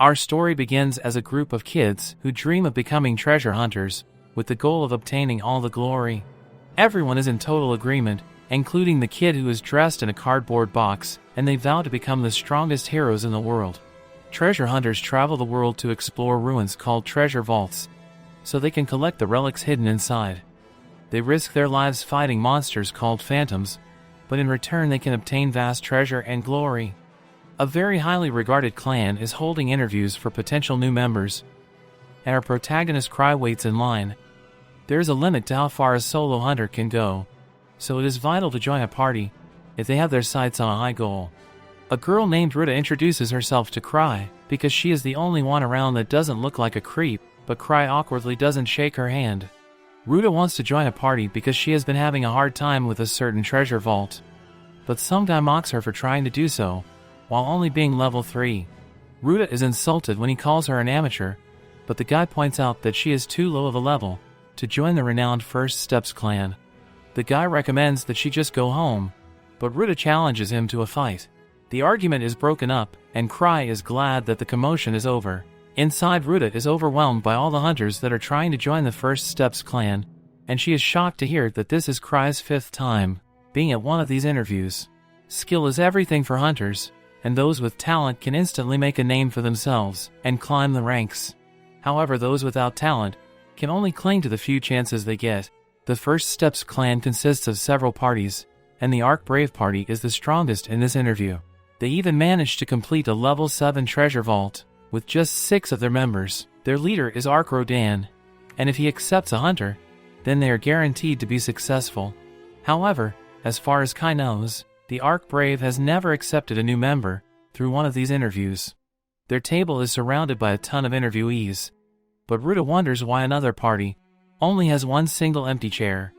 Our story begins as a group of kids who dream of becoming treasure hunters, with the goal of obtaining all the glory. Everyone is in total agreement, including the kid who is dressed in a cardboard box, and they vow to become the strongest heroes in the world. Treasure hunters travel the world to explore ruins called treasure vaults, so they can collect the relics hidden inside. They risk their lives fighting monsters called phantoms, but in return they can obtain vast treasure and glory. A very highly regarded clan is holding interviews for potential new members, and our protagonist Cry waits in line. There is a limit to how far a solo hunter can go, so it is vital to join a party if they have their sights on a high goal. A girl named Ruta introduces herself to Cry because she is the only one around that doesn't look like a creep, but Cry awkwardly doesn't shake her hand. Ruta wants to join a party because she has been having a hard time with a certain treasure vault, but some guy mocks her for trying to do so, while only being level 3. Ruta is insulted when he calls her an amateur, but the guy points out that she is too low of a level to join the renowned First Steps clan. The guy recommends that she just go home, but Ruta challenges him to a fight. The argument is broken up, and Cry is glad that the commotion is over. Inside, Ruta is overwhelmed by all the hunters that are trying to join the First Steps clan, and she is shocked to hear that this is Cry's 5th time being at one of these interviews. Skill is everything for hunters, and those with talent can instantly make a name for themselves and climb the ranks. However, those without talent can only cling to the few chances they get. The First Steps clan consists of several parties, and the Arc Brave party is the strongest in this interview. They even managed to complete a level 7 treasure vault with just 6 of their members. Their leader is Arc Rodan, and if he accepts a hunter, then they are guaranteed to be successful. However, as far as Kai knows, the Arc Brave has never accepted a new member through one of these interviews. Their table is surrounded by a ton of interviewees, but Ruta wonders why another party only has one single empty chair.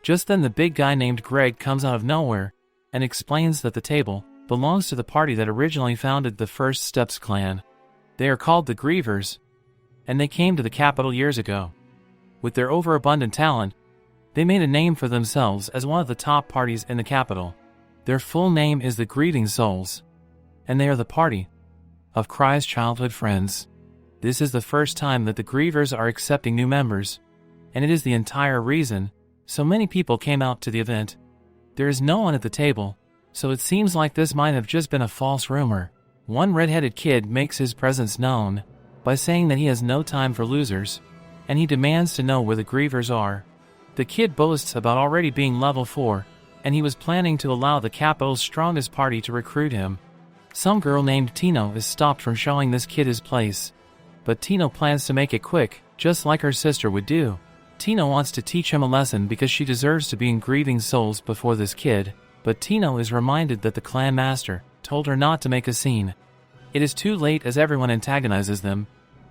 Just then the big guy named Greg comes out of nowhere and explains that the table belongs to the party that originally founded the First Steps clan. They are called the Grievers, and they came to the capital years ago. With their overabundant talent, they made a name for themselves as one of the top parties in the capital. Their full name is the Grieving Souls, and they are the party of Cry's childhood friends. This is the first time that the Grievers are accepting new members, and it is the entire reason so many people came out to the event. There is no one at the table, so it seems like this might have just been a false rumor. One red-headed kid makes his presence known by saying that he has no time for losers, and he demands to know where the Grievers are. The kid boasts about already being level 4, and he was planning to allow the capital's strongest party to recruit him. Some girl named Tino is stopped from showing this kid his place, but Tino plans to make it quick, just like her sister would do. Tino wants to teach him a lesson because she deserves to be in Grieving Souls before this kid, but Tino is reminded that the clan master told her not to make a scene. It is too late as everyone antagonizes them,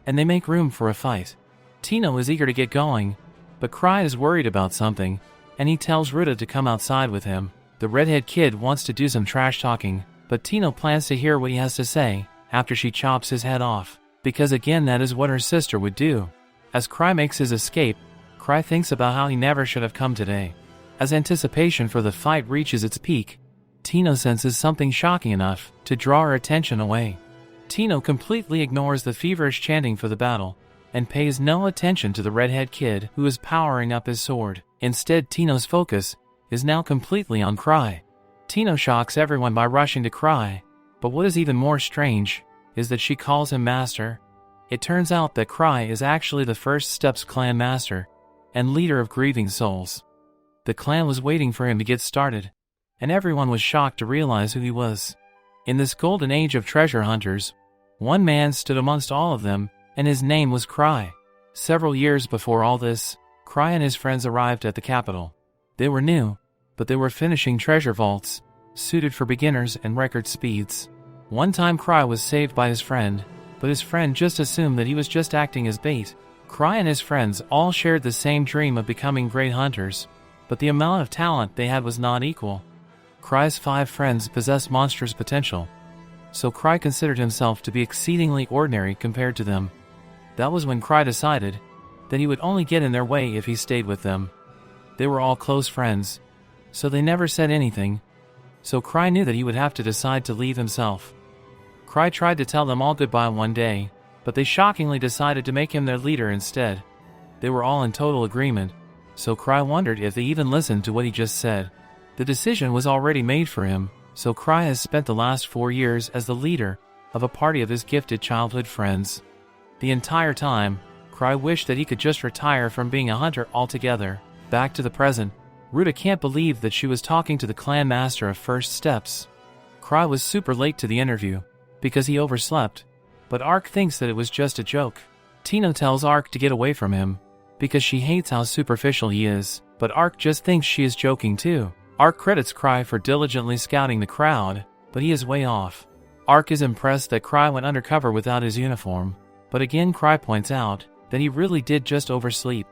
and they make room for a fight. Tino is eager to get going, but Cry is worried about something, and he tells Ruta to come outside with him. The redhead kid wants to do some trash talking, but Tino plans to hear what he has to say after she chops his head off, because again that is what her sister would do. As Cry makes his escape, Cry thinks about how he never should have come today. As anticipation for the fight reaches its peak, Tino senses something shocking enough to draw her attention away. Tino completely ignores the feverish chanting for the battle, and pays no attention to the redhead kid who is powering up his sword. Instead, Tino's focus is now completely on Cry. Tino shocks everyone by rushing to Cry, but what is even more strange is that she calls him master. It turns out that Cry is actually the First Steps clan master and leader of Grieving Souls. The clan was waiting for him to get started, and everyone was shocked to realize who he was. In this golden age of treasure hunters, one man stood amongst all of them, and his name was Cry. Several years before all this, Cry and his friends arrived at the capital. They were new, but they were finishing treasure vaults, suited for beginners and record speeds. One time Cry was saved by his friend, but his friend just assumed that he was just acting as bait. Cry and his friends all shared the same dream of becoming great hunters, but the amount of talent they had was not equal. Cry's 5 friends possessed monstrous potential, so Cry considered himself to be exceedingly ordinary compared to them. That was when Cry decided that he would only get in their way if he stayed with them. They were all close friends, so they never said anything, so Cry knew that he would have to decide to leave himself. Cry tried to tell them all goodbye one day, but they shockingly decided to make him their leader instead. They were all in total agreement, so Cry wondered if they even listened to what he just said. The decision was already made for him, so Cry has spent the last 4 years as the leader of a party of his gifted childhood friends. The entire time, Cry wished that he could just retire from being a hunter altogether. Back to the present, Ruta can't believe that she was talking to the clan master of First Steps. Cry was super late to the interview, because he overslept, but Ark thinks that it was just a joke. Tino tells Ark to get away from him, because she hates how superficial he is, but Ark just thinks she is joking too. Ark credits Cry for diligently scouting the crowd, but he is way off. Ark is impressed that Cry went undercover without his uniform, but again Cry points out that he really did just oversleep.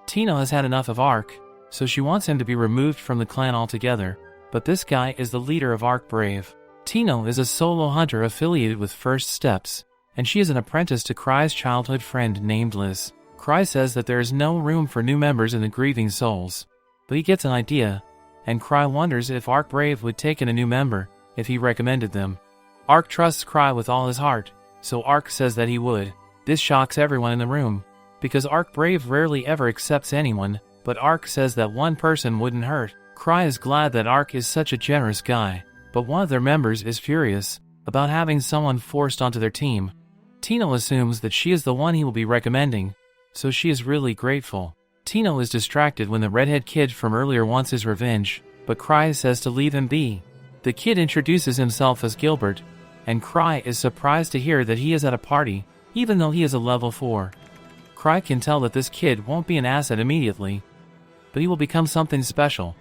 Tino has had enough of Ark, so she wants him to be removed from the clan altogether, but this guy is the leader of Ark Brave. Tino is a solo hunter affiliated with First Steps, and she is an apprentice to Cry's childhood friend named Liz. Cry says that there is no room for new members in the Grieving Souls, but he gets an idea, and Cry wonders if Ark Brave would take in a new member if he recommended them. Ark trusts Cry with all his heart, so Ark says that he would. This shocks everyone in the room, because Ark Brave rarely ever accepts anyone, but Ark says that one person wouldn't hurt. Cry is glad that Ark is such a generous guy, but one of their members is furious about having someone forced onto their team. Tino assumes that she is the one he will be recommending, so she is really grateful. Tino is distracted when the redhead kid from earlier wants his revenge, but Cry says to leave him be. The kid introduces himself as Gilbert, and Cry is surprised to hear that he is at a party, even though he is a level 4. Cry can tell that this kid won't be an asset immediately, but he will become something special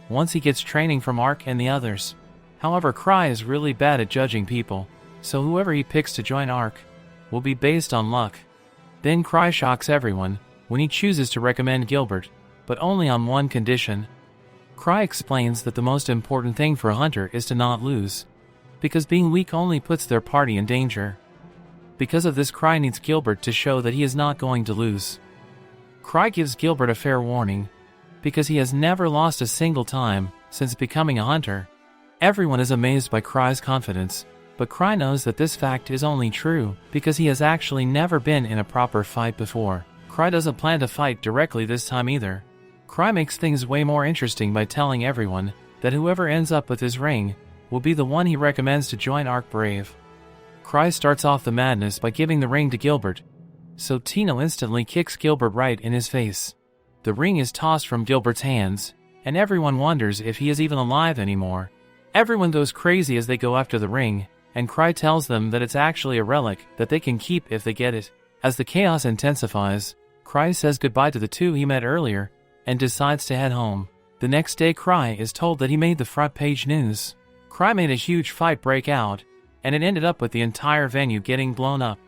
once he gets training from Ark and the others. However, Cry is really bad at judging people, so whoever he picks to join Ark will be based on luck. Then Cry shocks everyone when he chooses to recommend Gilbert, but only on one condition. Cry explains that the most important thing for a hunter is to not lose, because being weak only puts their party in danger. Because of this, Cry needs Gilbert to show that he is not going to lose. Cry gives Gilbert a fair warning, because he has never lost a single time since becoming a hunter. Everyone is amazed by Cry's confidence, but Cry knows that this fact is only true because he has actually never been in a proper fight before. Cry doesn't plan to fight directly this time either. Cry makes things way more interesting by telling everyone that whoever ends up with his ring will be the one he recommends to join Ark Brave. Cry starts off the madness by giving the ring to Gilbert, so Tino instantly kicks Gilbert right in his face. The ring is tossed from Gilbert's hands, and everyone wonders if he is even alive anymore. Everyone goes crazy as they go after the ring, and Cry tells them that it's actually a relic that they can keep if they get it. As the chaos intensifies, Cry says goodbye to the two he met earlier, and decides to head home. The next day, Cry is told that he made the front page news. Cry made a huge fight break out, and it ended up with the entire venue getting blown up.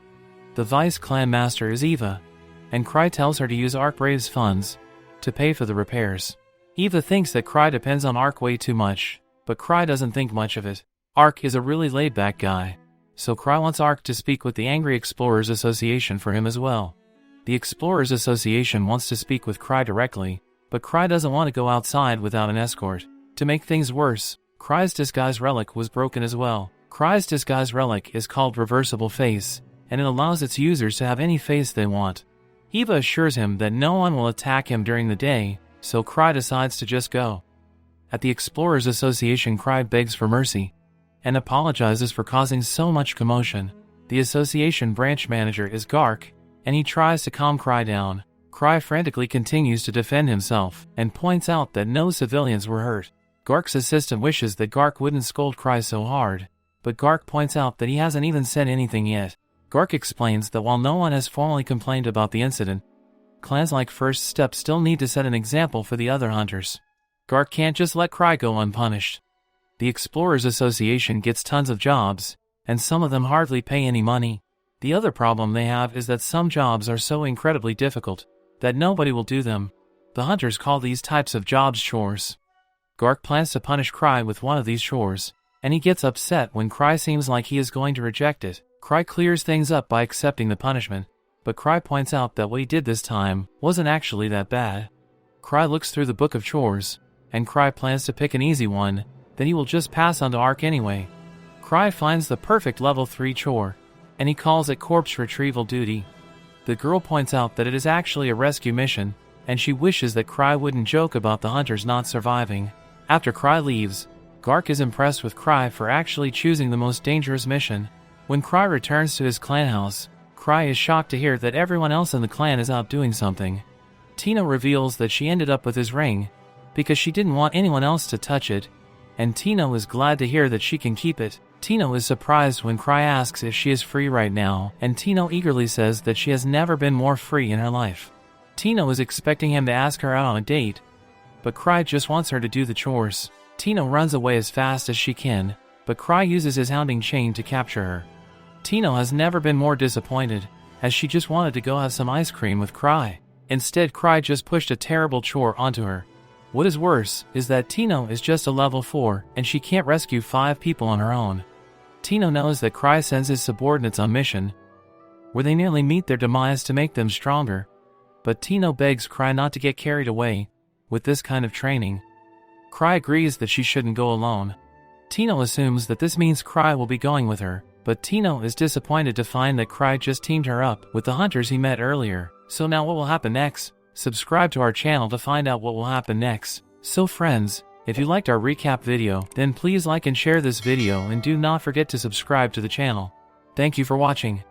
The vice clan master is Eva, and Cry tells her to use Ark Brave's funds to pay for the repairs. Eva thinks that Cry depends on Ark way too much, but Cry doesn't think much of it. Ark is a really laid-back guy, so Cry wants Ark to speak with the Angry Explorers Association for him as well. The Explorers Association wants to speak with Cry directly, but Cry doesn't want to go outside without an escort. To make things worse, Cry's disguise relic was broken as well. Cry's disguise relic is called Reversible Face, and it allows its users to have any face they want. Eva assures him that no one will attack him during the day, so Cry decides to just go. At the Explorers Association, Cry begs for mercy and apologizes for causing so much commotion. The association branch manager is Gark, and he tries to calm Cry down. Cry frantically continues to defend himself and points out that no civilians were hurt. Gark's assistant wishes that Gark wouldn't scold Cry so hard, but Gark points out that he hasn't even said anything yet. Gark explains that while no one has formally complained about the incident, clans like First Step still need to set an example for the other hunters. Gark can't just let Cry go unpunished. The Explorers Association gets tons of jobs, and some of them hardly pay any money. The other problem they have is that some jobs are so incredibly difficult that nobody will do them. The hunters call these types of jobs chores. Gark plans to punish Cry with one of these chores, and he gets upset when Cry seems like he is going to reject it. Cry clears things up by accepting the punishment, but Cry points out that what he did this time wasn't actually that bad. Cry looks through the book of chores, and Cry plans to pick an easy one that he will just pass on to Ark anyway. Cry finds the perfect level 3 chore, and he calls it corpse retrieval duty. The girl points out that it is actually a rescue mission, and she wishes that Cry wouldn't joke about the hunters not surviving. After Cry leaves, Gark is impressed with Cry for actually choosing the most dangerous mission. When Cry returns to his clan house, Cry is shocked to hear that everyone else in the clan is out doing something. Tino reveals that she ended up with his ring because she didn't want anyone else to touch it, and Tino is glad to hear that she can keep it. Tino is surprised when Cry asks if she is free right now, and Tino eagerly says that she has never been more free in her life. Tino is expecting him to ask her out on a date, but Cry just wants her to do the chores. Tino runs away as fast as she can, but Cry uses his hounding chain to capture her. Tino has never been more disappointed, as she just wanted to go have some ice cream with Cry. Instead, Cry just pushed a terrible chore onto her. What is worse is that Tino is just a level 4 and she can't rescue 5 people on her own. Tino knows that Cry sends his subordinates on mission, where they nearly meet their demise to make them stronger, but Tino begs Cry not to get carried away with this kind of training. Cry agrees that she shouldn't go alone. Tino assumes that this means Cry will be going with her, but Tino is disappointed to find that Cry just teamed her up with the hunters he met earlier. So now what will happen next? Subscribe to our channel to find out what will happen next. So friends, if you liked our recap video, then please like and share this video and do not forget to subscribe to the channel. Thank you for watching.